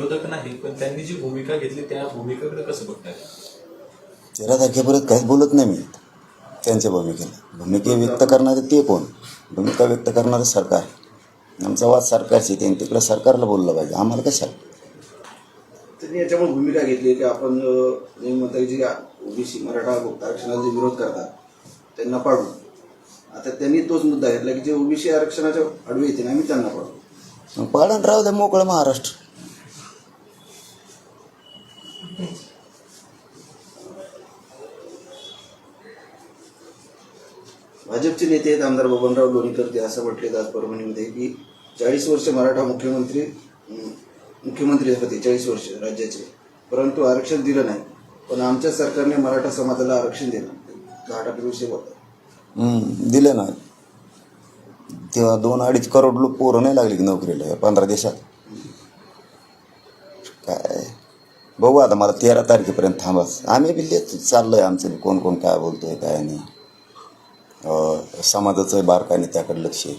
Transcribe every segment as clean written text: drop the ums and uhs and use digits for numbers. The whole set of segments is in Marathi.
विरोधक नाही, पण त्यांनी जी भूमिका घेतली त्या भूमिकेकडे कसं बघताय? 13 तारखेपर्यंत काहीच बोलत नाही मी त्यांच्या भूमिका व्यक्त करणारे ते कोण? भूमिका व्यक्त करणारं सरकार. आमचा वाद सरकारशी, त्यांनी तिकडं सरकारला बोललं पाहिजे, आम्हाला कशाला. त्यांनी याच्यामुळे भूमिका घेतली की आपण म्हणता जी ओबीसी मराठा आरक्षणाला जे विरोध करतात त्यांना पाडू. आता त्यांनी तोच मुद्दा घेतला की जे ओबीसी आरक्षणाच्या आडवे येते आम्ही त्यांना पाडू. पाडण राहू द्या मोकळं महाराष्ट्र. भाजपचे नेते आहेत आमदार बबनराव लोणीकर ते असं म्हटले आज परभणीमध्ये की 40 वर्ष मराठा मुख्यमंत्री होते, 40 वर्ष राज्याचे, परंतु आरक्षण दिलं नाही. पण आमच्या सरकारने मराठा समाजाला आरक्षण दिलं. 10% विषय होता दिलं ना. तेव्हा 2-2.5 करोड लोक पोरं नाही लागली की नोकरीला 15 दिवसात. काय बघू आता, मला 13 तारखेपर्यंत थांबाच. आम्ही बी चाललंय आमचं कोण कोण काय बोलतोय काय नाही. समाजाचं बारकाईने त्याकडे लक्ष आहे.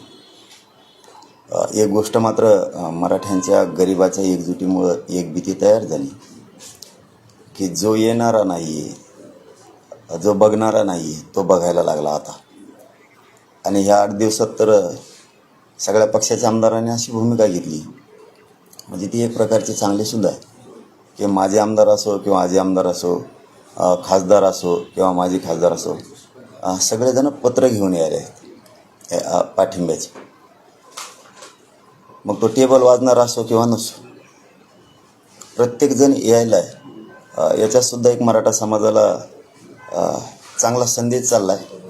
एक गोष्ट मात्र मराठ्यांच्या गरिबाच्या एकजुटीमुळं एक भीती तयार झाली की जो येणारा नाही आहे, जो बघणारा नाही आहे, तो बघायला लागला आता. आणि ह्या 8 दिवसात तर सगळ्या पक्षाच्या आमदारांनी अशी भूमिका घेतली म्हणजे ती एक प्रकारची चांगली सुद्धा आहे की माझे आमदार असो किंवा माझे आमदार असो, खासदार असो किंवा माजी खासदार असो, सगळेजण पत्र घेऊन यायला आहेत पाठिंब्याचे. मग तो टेबल वाजणारा असो किंवा नसो, प्रत्येकजण यायला आहे. याच्यातसुद्धा एक मराठा समाजाला चांगला संदेश चालला आहे.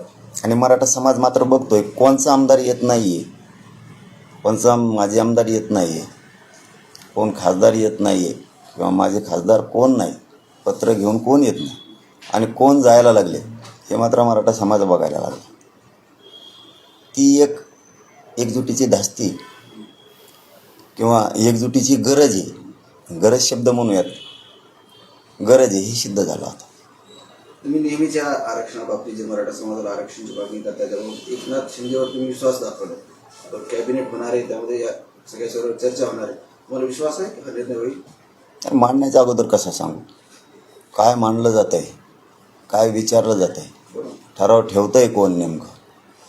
आणि मराठा समाज मात्र बघतोय कोणचा आमदार येत नाही आहे, कोणचा माझे आमदार येत नाही आहे, कोण खासदार येत नाही आहे किंवा माझे खासदार कोण नाही, पत्र घेऊन कोण येत नाही आणि कोण जायला लागले हे मात्र मराठा समाज बघायला लागला. ती एक एकजुटीची धास्ती किंवा एकजुटीची गरज आहे. गरज शब्द म्हणूयात, गरज आहे हे सिद्ध झालं आता. तुम्ही नेहमीच्या आरक्षणाबाबतीत जे मराठा समाजाला आरक्षणाची मागणी करता त्यामुळे एकनाथ शिंदेवर तुम्ही विश्वास दाखवला. कॅबिनेट होणार आहे, त्यामध्ये या सगळ्या सर्व चर्चा होणार आहे. तुम्हाला विश्वास आहे की हा निर्णय होईल? मांडण्याच्या अगोदर कसं सांगू, काय मांडलं जात आहे, काय विचारलं जात आहे, ठराव ठेवतं आहे कोण, नेमकं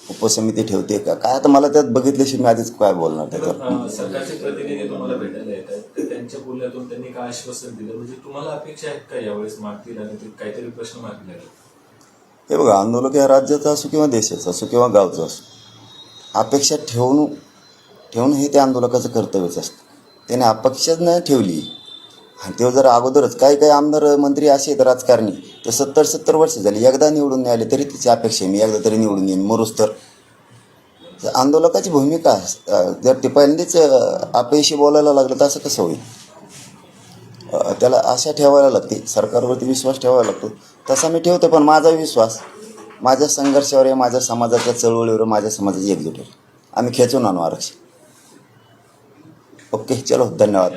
उपसमिती ठेवते का काय. आता मला त्यात बघितल्याशिवाय मी आधीच काय बोलणार त्याच्यावर. सरकारचे प्रतिनिधी तुम्हाला भेटायला येत आहेत, तर त्यांच्या बोलण्यातून त्यांनी काय आश्वासन दिलं, म्हणजे तुम्हाला अपेक्षा आहेत का यावेळेस मागतील आणि ते काहीतरी प्रश्न मागले? हे बघा, आंदोलक या राज्याचं असो किंवा देशाचं असो किंवा गावचं असो, अपेक्षा ठेवणं हे त्या आंदोलकाचं कर्तव्यच असतं. त्याने अपेक्षाच नाही ठेवली आणि तेव्हा जर अगोदरच काही आमदार मंत्री असे आहेत राजकारणी, ते 70 वर्ष झाली, एकदा निवडून नाही आले तरी तिची अपेक्षा मी एकदा तरी निवडून येईन मरूस तर. आंदोलकाची भूमिका जर ते पहिल्यांदाच अपयशी बोलायला लागलं तर असं कसं होईल. त्याला आशा ठेवायला लागते, सरकारवरती विश्वास ठेवायला लागतो. तसा मी ठेवतो, पण माझा विश्वास माझ्या संघर्षावर आहे, माझ्या समाजाच्या चळवळीवर, माझ्या समाजाची एकजुटीवर. आम्ही खेचून आणू आरक्षण. ओके, चलो, धन्यवाद.